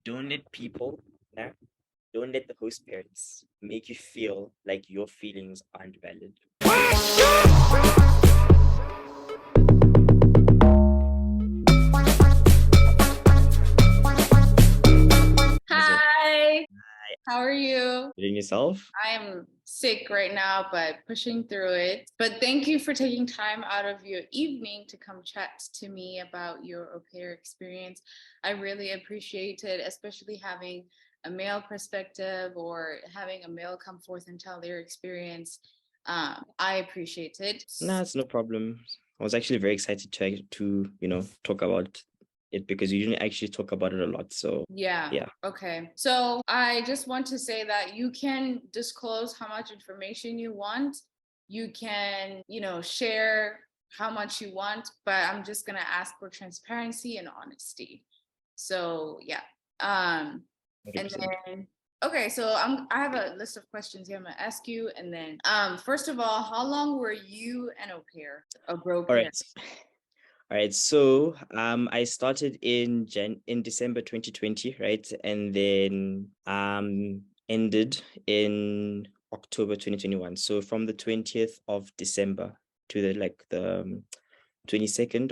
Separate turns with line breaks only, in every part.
Don't let people, nah, don't let the host parents make you feel like your feelings aren't valid. How's it?
Hi, how are you?
Feeling yourself?
I'm sick right now, but pushing through it. But thank you for taking time out of your evening to come chat to me about your au pair experience. I really appreciate it, especially having a male perspective or having a male come forth and tell their experience. I appreciate it.
Nah, it's no problem. I was actually very excited to talk about it because you didn't actually talk about it a lot. So
Yeah.
yeah.
Okay. So I just want to say that you can disclose how much information you want. You can, share how much you want, but I'm just going to ask for transparency and honesty. So, yeah. And
100%.
then okay, so I have a list of questions here I'm going to ask you, and then first of all, how long were you an au pair, a bro
All
pair?
right. All right. So I started in December 2020, right? And then ended in October 2021. So from the 20th of December to the 22nd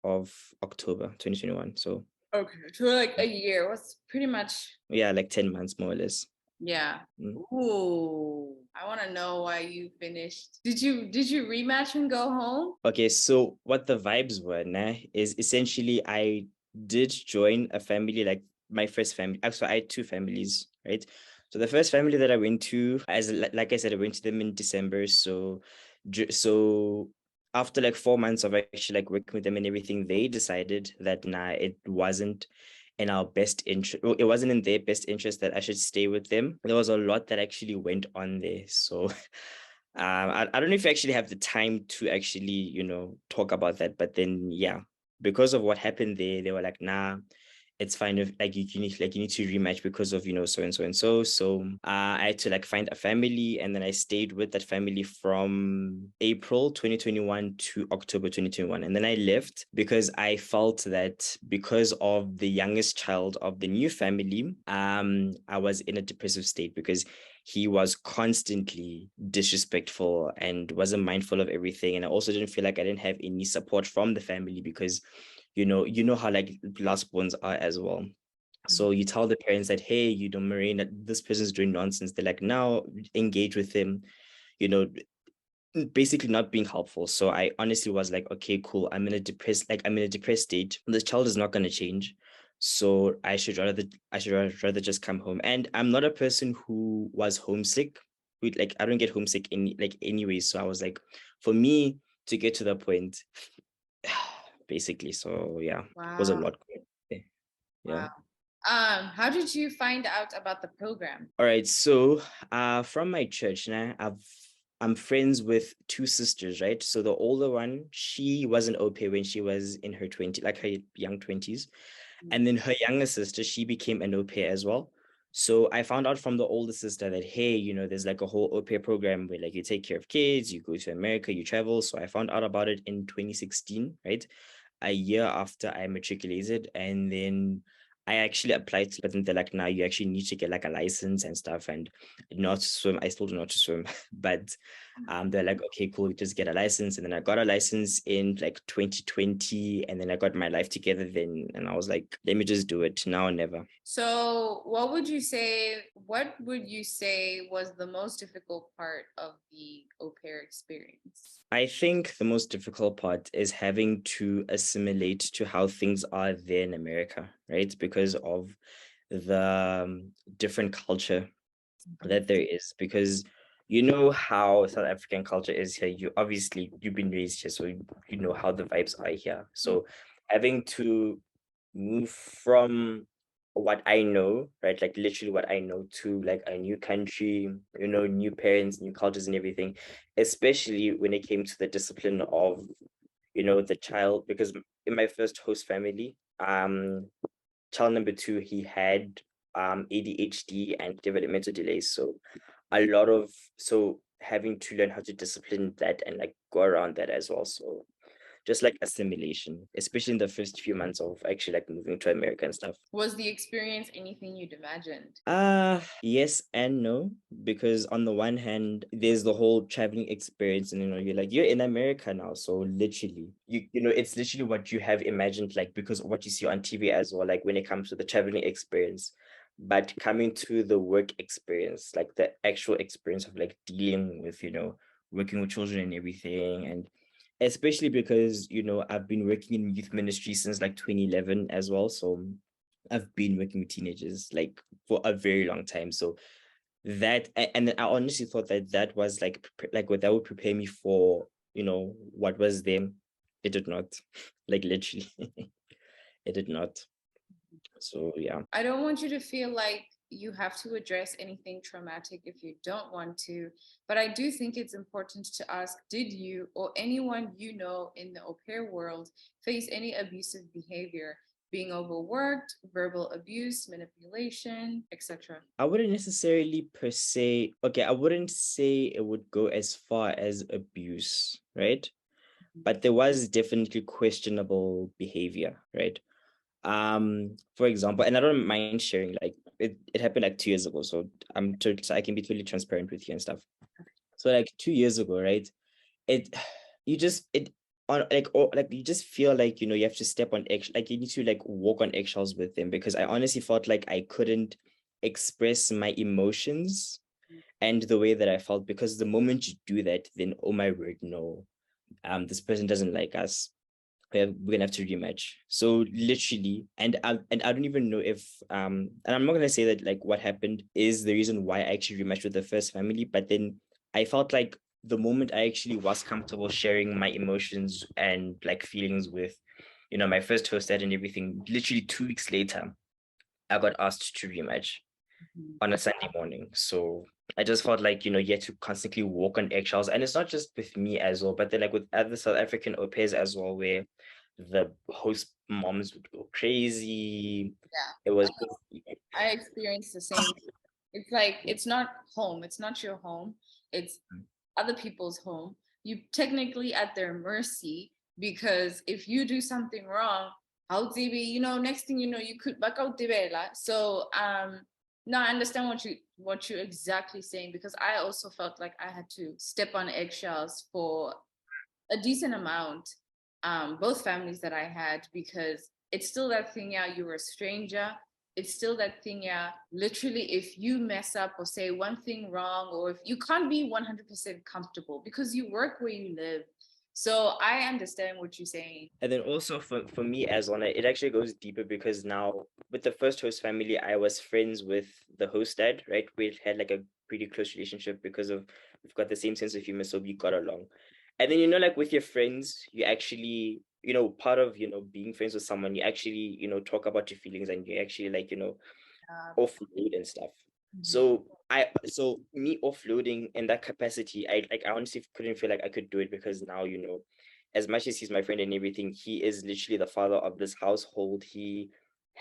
of October 2021. So
Okay, so like a year was pretty much.
yeah, like 10 months more or less.
Yeah.
Mm.
Ooh, I want to know why you finished. Did you rematch and go home?
Okay, so what the vibes were, nah, is essentially I did join a family, like my first family. Actually, I had two families, right? So the first family that I went to, like I said, I went to them in December. So after like 4 months of actually like working with them and everything, they decided that nah, it wasn't in our best interest. Well, it wasn't in their best interest that I should stay with them. There was a lot that actually went on there. So I don't know if you actually have the time to actually, talk about that. But then, yeah, because of what happened there, they were like, nah, it's fine if like you need to rematch because of so and so and so. So I had to like find a family, and then I stayed with that family from April 2021 to October 2021. And then I left because I felt that because of the youngest child of the new family, I was in a depressive state because he was constantly disrespectful and wasn't mindful of everything. And I also didn't feel like I didn't have any support from the family because you know how like last borns are as well. So you tell the parents that, hey, Marine, that this person's doing nonsense. They're like, now engage with him, you know, basically not being helpful. So I honestly was like, okay, cool. I'm in a depressed state. This child is not going to change. So I should rather just come home. And I'm not a person who was homesick. Like I don't get homesick anyway. So I was like, for me to get to the point, basically. So yeah, it was a
Wow.
lot. Yeah.
Wow. How did you find out about the program?
All right. So from my church, now I'm friends with two sisters, right? So the older one, she was an au pair when she was in her 20s, like her young 20s. And then her younger sister, she became an au pair as well. So I found out from the older sister that, hey, there's like a whole au pair program where like you take care of kids, you go to America, you travel. So I found out about it in 2016, right? A year after I matriculated. And then I actually applied, but then they're like, now you actually need to get like a license and stuff. And not to swim. I still do not to swim, but they're like, okay, cool, just get a license. And then I got a license in like 2020, and then I got my life together then, and I was like, let me just do it now or never.
So, what would you say was the most difficult part of the au pair experience?
I think the most difficult part is having to assimilate to how things are there in America, right? Because of the different culture that there is. Because you know how South African culture is here. You've been raised here, so you know how the vibes are here. So having to move from what I know, right? Like literally what I know to like a new country, new parents, new cultures and everything, especially when it came to the discipline of, the child, because in my first host family, child number two, he had ADHD and developmental delays. So so having to learn how to discipline that and like go around that as well. So just like assimilation, especially in the first few months of actually like moving to America and stuff.
Was the experience anything you'd imagined?
Yes and no, because on the one hand, there's the whole traveling experience, and you're like, you're in America now. So literally, it's literally what you have imagined, like because of what you see on TV as well, like when it comes to the traveling experience. But coming to the work experience, like the actual experience of like dealing with, working with children and everything. And especially because, I've been working in youth ministry since like 2011 as well. So I've been working with teenagers like for a very long time. So and I honestly thought that that was like what that would prepare me for, what was them. It did not. Like literally, it did not. So yeah.
I don't want you to feel like you have to address anything traumatic if you don't want to, but I do think it's important to ask, did you or anyone you know in the au pair world face any abusive behavior, being overworked, verbal abuse, manipulation, etc.?
I wouldn't necessarily per se, okay, I wouldn't say it would go as far as abuse, right? But there was definitely questionable behavior, right? For example, and I don't mind sharing, like it happened like 2 years ago. So so I can be totally transparent with you and stuff. So like 2 years ago, right? It you just it on like or like you just feel like you have to step on like you need to like walk on eggshells with them, because I honestly felt like I couldn't express my emotions and the way that I felt, because the moment you do that, then oh my word, no, this person doesn't like us. We're gonna have to rematch. So literally, and I don't even know if and I'm not gonna say that like what happened is the reason why I actually rematched with the first family, but then I felt like the moment I actually was comfortable sharing my emotions and like feelings with, my first host dad and everything, literally 2 weeks later, I got asked to rematch on a Sunday morning. So I just felt like, you had to constantly walk on eggshells. And it's not just with me as well, but then like with other South African au pairs as well, where the host moms would go crazy. It was
I experienced the same. It's like it's not home. It's not your home. It's other people's home. You technically at their mercy because if you do something wrong, how next thing you know, you could back out the. So no, I understand what you're exactly saying, because I also felt like I had to step on eggshells for a decent amount, both families that I had, because it's still that thing, yeah, you're a stranger. It's still that thing, yeah, literally, if you mess up or say one thing wrong, or if you can't be 100% comfortable because you work where you live. So I understand what you're saying.
And then also for me as well, it actually goes deeper, because now with the first host family, I was friends with the host dad, right? We had like a pretty close relationship because of we've got the same sense of humor, so we got along. And then like with your friends, you actually, part of being friends with someone, you actually, talk about your feelings, and you actually like, offload and stuff. So me offloading in that capacity, I honestly couldn't feel like I could do it, because now, as much as he's my friend and everything, he is literally the father of this household. He's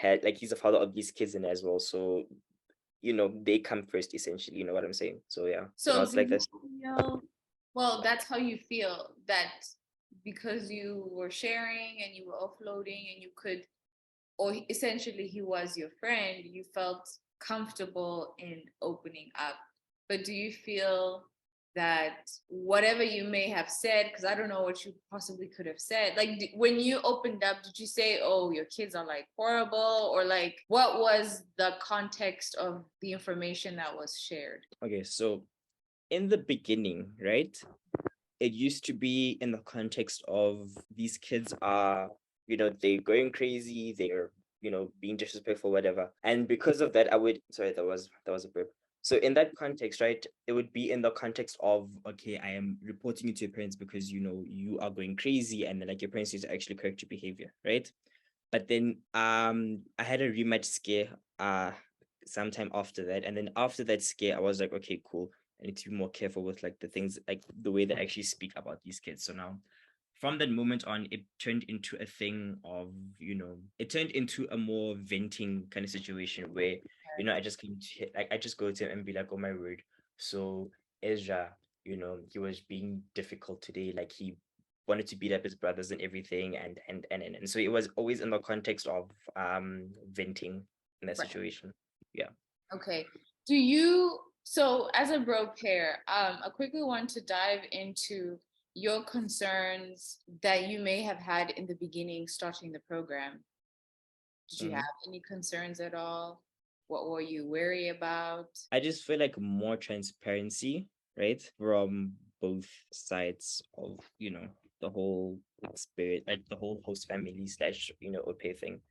the father of these kids in as well. So, they come first essentially, you know what I'm saying? So yeah. So now
So
it's
do
like
you
this.
feel, well, that's how you feel, that because you were sharing and you were offloading and you could, or essentially he was your friend, you felt comfortable in opening up. But do you feel that whatever you may have said, because I don't know what you possibly could have said, like when you opened up, did you say, oh, your kids are like horrible, or like what was the context of the information that was shared?
Okay, so in the beginning, right? It used to be in the context of these kids are, they're going crazy, they're, being disrespectful, whatever. And because of that, sorry, that was a burp. So in that context, right, it would be in the context of, okay, I am reporting you to your parents because you are going crazy, and then like your parents need to actually correct your behavior, right? But then I had a rematch scare sometime after that. And then after that scare, I was like, okay, cool. I need to be more careful with like the things, like the way they actually speak about these kids. So now from that moment on, it turned into a thing of, it turned into a more venting kind of situation where, I just came to like I just go to him and be like, oh my word. So Ezra, he was being difficult today. Like wanted to beat up his brothers and everything, and so it was always in the context of venting in that
Right.
situation. Yeah.
Okay. Do you, so as a bro pair, I quickly want to dive into your concerns that you may have had in the beginning starting the program. Did you have
Mhm.
any concerns at all? What were you wary about?
I just feel like more transparency, right, from both sides of, the whole spirit, like the whole host family slash, au pair thing.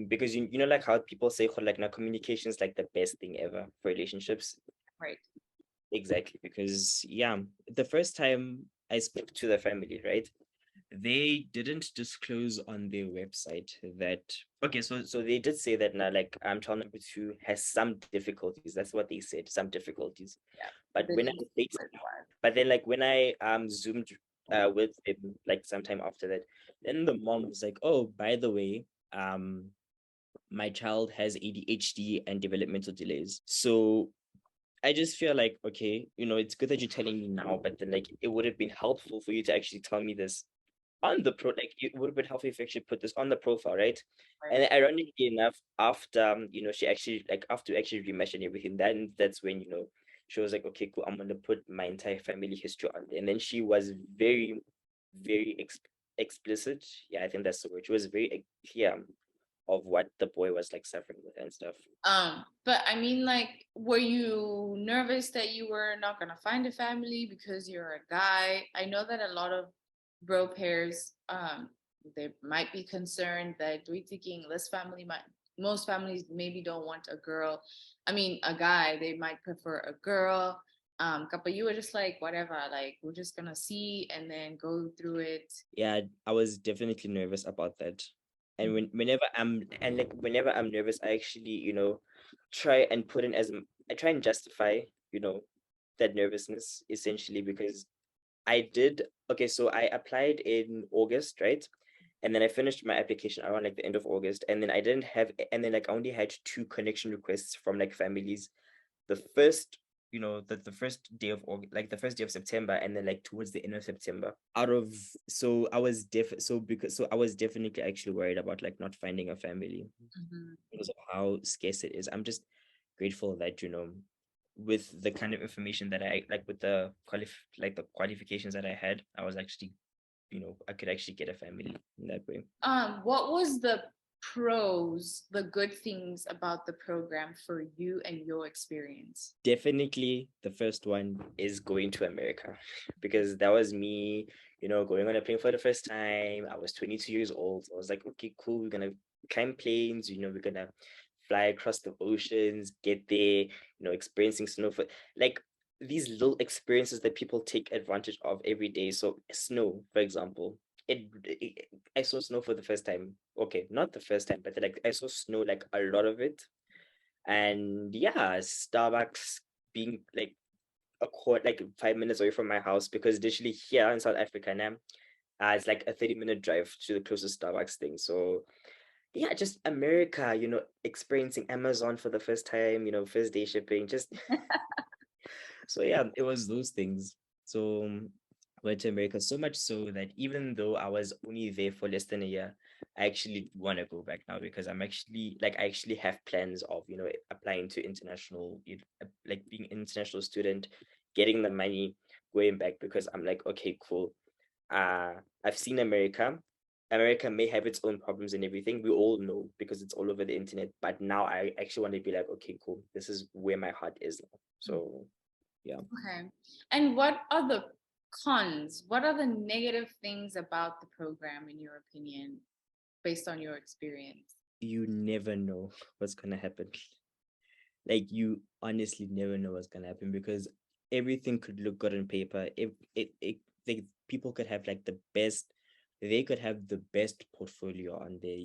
Because like how people say like now communication is like the best thing ever for relationships.
Right.
Exactly. Because yeah, the first time I spoke to the family, right? They didn't disclose on their website that okay, so they did say that now like child number two has some difficulties. That's what they said, some difficulties.
Yeah.
But
The
when I
least
dated,
part.
but then like when I zoomed with him like sometime after that, then the mom was like, oh, by the way, my child has ADHD and developmental delays. So I just feel like, okay, it's good that you're telling me now, but then like it would have been helpful for you to actually tell me this on the like it would have been helpful if you actually put this on the profile, right?
Right.
And ironically enough, after she actually like after actually rematched and everything, then that's when she was like, okay, cool, I'm gonna put my entire family history on there. And then she was very, very explicit. Yeah, I think that's the word. She was very clear of what the boy was like suffering with and stuff.
But I mean, like, were you nervous that you were not gonna find a family because you're a guy? I know that a lot of bro pairs, they might be concerned that we thinking this family might, most families maybe don't want a girl. I mean, a guy, they might prefer a girl. But you were just like, whatever, like we're just gonna see and then go through it.
Yeah, I was definitely nervous about that. And whenever I'm nervous, I actually, try and put in I try and justify, that nervousness essentially because I did okay, so I applied in August, right? And then I finished my application around like the end of August. And then I didn't have and then like I only had two connection requests from like families the first the first day of August, like the first day of September, and then like towards the end of September. Out of so I was I was definitely actually worried about like not finding a family
Mhm.
because of how scarce it is. I'm just grateful that with the kind of information that I like with the qualifications that I had, I was actually I could actually get a family in that way.
What was the pros, the good things about the program for you and your experience?
Definitely the first one is going to America because that was me, going on a plane for the first time. I was 22 years old. I was like, okay, cool. We're going to climb planes, we're going to fly across the oceans, get there, experiencing snow for like these little experiences that people take advantage of every day. So, snow, for example, I saw snow for the first time. Okay, not the first time, but like I saw snow like a lot of it and yeah, Starbucks being like like 5 minutes away from my house because literally here in South Africa now, it's like a 30-minute drive to the closest Starbucks thing. So yeah, just America, experiencing Amazon for the first time, first day shipping, just so yeah, it was those things. So went to America so much so that even though I was only there for less than a year, I actually want to go back now because I actually have plans of applying to international like being an international student, getting the money, going back because I'm like okay cool. I've seen America. America may have its own problems and everything. We all know because it's all over the internet. But now I actually want to be like, okay, cool. This is where my heart is now. So yeah.
Okay. And what are the cons? What are the negative things about the program, in your opinion, based on your experience?
You never know what's gonna happen. Like you honestly never know what's gonna happen because everything could look good on paper. If it like people could have like they could have the best portfolio on there.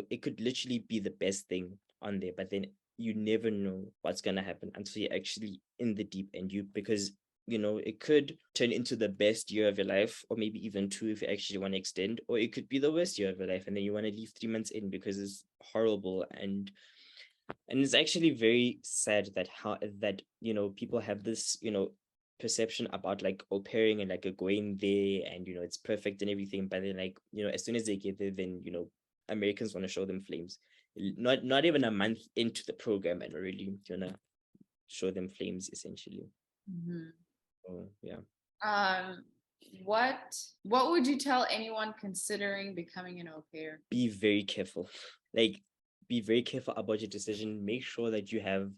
It could literally be the best thing on there, but then you never know what's gonna happen until you're actually in the deep end. Because it could turn into the best year of your life, or maybe even two if you actually want to extend, or it could be the worst year of your life, and then you want to leave 3 months in because it's horrible and it's actually very sad that how that people have this perception about like au pairing and like going there and it's perfect and everything, but then like as soon as they get there, then Americans want to show them flames. Not even a month into the program and already show them flames essentially.
Mhm.
Oh yeah.
Um, what would you tell anyone considering becoming an au pair?
Be very careful. Like, be very careful about your decision. Make sure that you have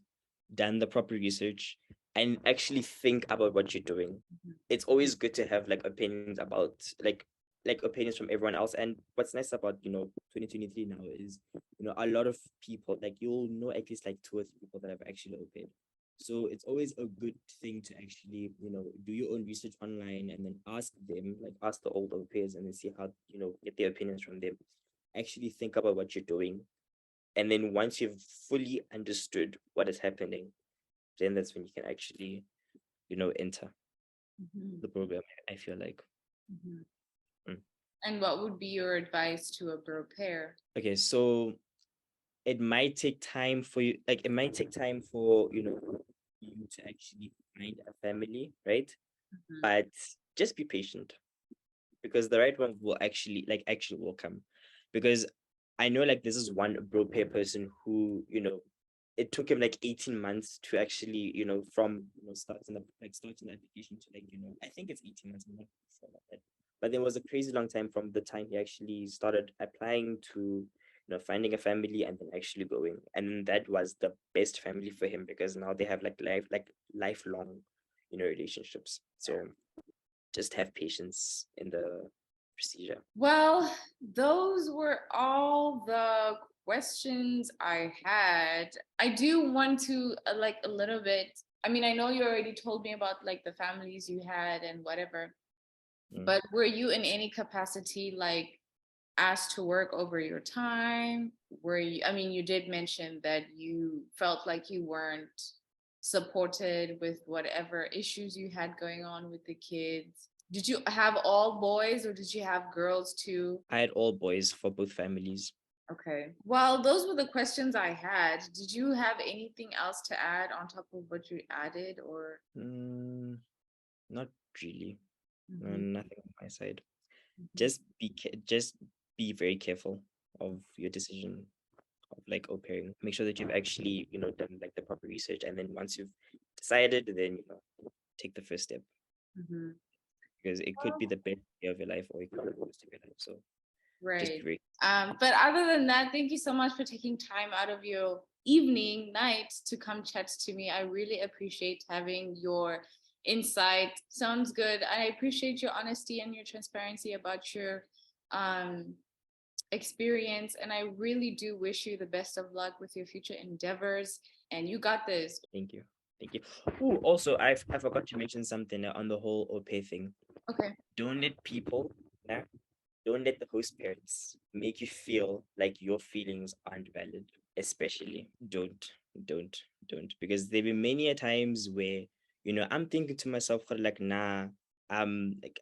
done the proper research and actually think about what you're doing.
Mhm.
It's always good to have like opinions about like opinions from everyone else. And what's nice about 2023 now is a lot of people, like you'll know at least like two or three people that have actually au paired. So it's always a good thing to actually do your own research online and then ask them, like ask the old au pairs and then see how get their opinions from them. Actually think about what you're doing, and then once you've fully understood what is happening, then that's when you can actually enter
Mhm.
the program, I feel like.
Mhm.
Mm.
And what would be your advice to a au pair?
Okay, so it might take time for you, like it might take time for you to actually find a family, right?
Mhm.
But just be patient, because the right one will actually will come. Because I know like this is one bro pair person who it took him like 18 months to actually from starting the application to like I think it's 18 months, I'm not sure about that, but there was a crazy long time from the time he actually started applying to finding a family and then actually going, and that was the best family for him because now they have lifelong relationships. So just have patience in the procedure.
Well, those were all the questions I had. I do want to like a little bit. I mean, I know you already told me about like the families you had and whatever,
Mm.
but were you in any capacity like asked to work over your time? Were you, I mean, you did mention that you felt like you weren't supported with whatever issues you had going on with the kids. Did you have all boys or did you have girls too?
I had all boys for both families.
Okay. Well, those were the questions I had. Did you have anything else to add on top of what you added or?
Mm, not really. No,
Mhm,
nothing on my side.
mhm,
Just be very careful of your decision of like au pairing. Make sure that you've actually done like the proper research, and then once you've decided, then take the first step,
mhm.
because it could be the best day of your life or it could be the worst of your life. So just be
Right.
very.
But other than that, thank you so much for taking time out of your evening, night to come chat to me. I really appreciate having your insight. Sounds good. I appreciate your honesty and your transparency about your um, experience. And I really do wish you the best of luck with your future endeavors. And you got this.
Thank you. Thank you. Oh, also, I forgot to mention something on the whole au pair thing.
Okay.
Don't let people, yeah, don't let the host parents make you feel like your feelings aren't valid. Especially, don't, don't, because there be many a times where I'm thinking to myself, like, nah, like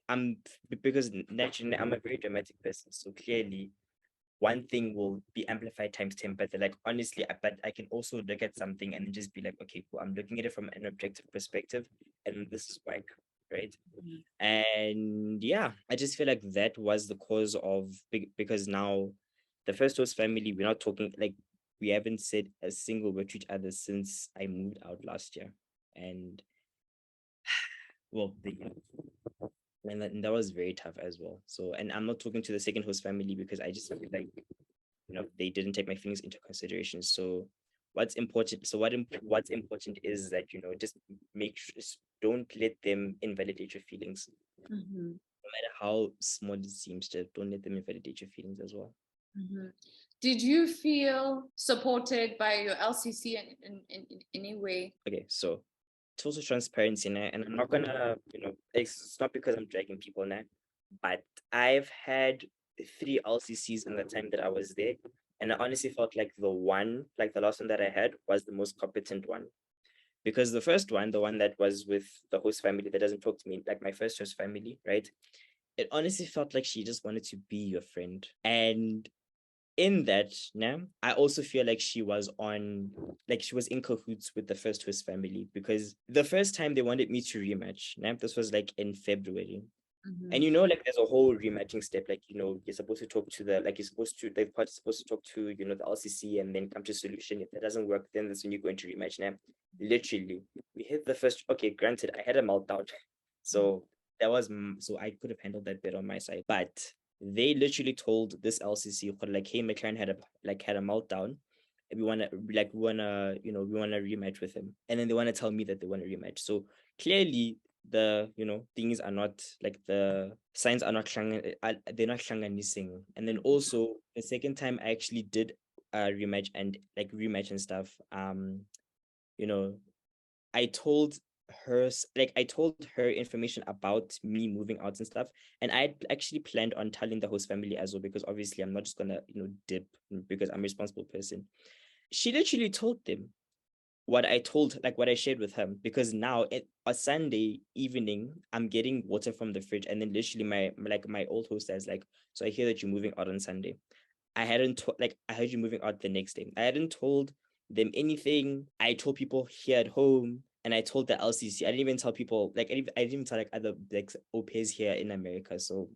because naturally I'm a very dramatic person, so clearly one thing will be amplified times 10, but they're like, honestly, but I can also look at something and just be like, okay, cool, I'm looking at it from an objective perspective, and this is why, right?
Mhm.
And yeah, I just feel like that was the cause of because now the first host family, we're not talking like we haven't said a single word to each other since I moved out last year. And well, and that was very tough as well. So, and I'm not talking to the second host family because I just feel like they didn't take my feelings into consideration. So what's important, what's important is that just make sure, don't let them invalidate your feelings,
Mhm.
no matter how small it seems. Just don't let them invalidate your feelings as well.
Mhm. Did you feel supported by your LCC in any way?
Okay, so total transparency now, and I'm not gonna it's not because I'm dragging people now, but I've had 3 LCCs in the time that I was there, and I honestly felt like the last one that I had was the most competent one. Because the first one, the one that was with the host family that doesn't talk to me, like my first host family, right? It honestly felt like she just wanted to be your friend. And in that, nah, I also feel like she was in cahoots with the first host family, because the first time they wanted me to rematch, nah, this was like in February. And like there's a whole rematching step. Like, you're supposed to talk to the party's supposed to talk to, the LCC, and then come to a solution. If that doesn't work, then that's when you go into rematch. Now, literally, we hit the first. Okay, granted, I had a meltdown, so so I could have handled that bit on my side. But they literally told this LCC, like, hey, McLaren had a meltdown. We wanna rematch with him, and then they want to tell me that they want to rematch. So clearly, the things are not, like, the signs are not they're not missing. And then also, the second time I actually did a rematch and stuff, you know I told I told her information about me moving out and stuff, and I actually planned on telling the host family as well, because obviously I'm not just gonna dip, because I'm a responsible person. She literally told them what I shared with him, because now a Sunday evening, I'm getting water from the fridge, and then literally my old host is like, so I hear that you're moving out on Sunday. I heard you moving out the next day. I hadn't told them anything. I told people here at home, and I told the LCC. I didn't even tell people, I didn't even tell like other au pairs here in America. So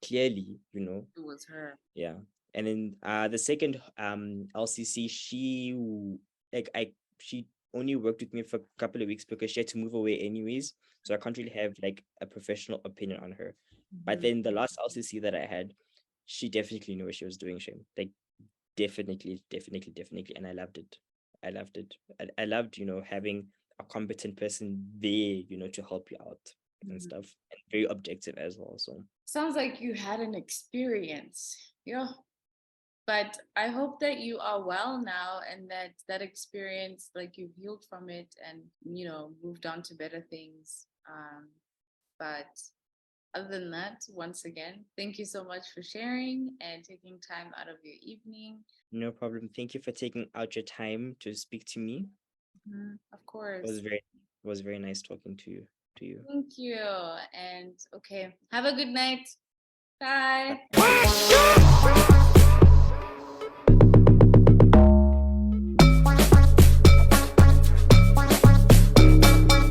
clearly,
It was her.
yeah. And then the second LCC, she only worked with me for a couple of weeks because she had to move away anyways. So I can't really have like a professional opinion on her. But then the last LCC that I had, she definitely knew what she was doing, Shane. Like, definitely, definitely, definitely. And I loved it. I loved it. I loved, having a competent person there, to help you out and stuff. And very objective as well. So
Sounds like you had an experience. Yeah. But I hope that you are well now, and that experience, like, you've healed from it and moved on to better things. But other than that, once again, thank you so much for sharing and taking time out of your evening.
no problem. Thank you for taking out your time to speak to me.
Of
It
course.
was very nice talking to you.
Thank you. And okay, have a good night. Bye.
Bye.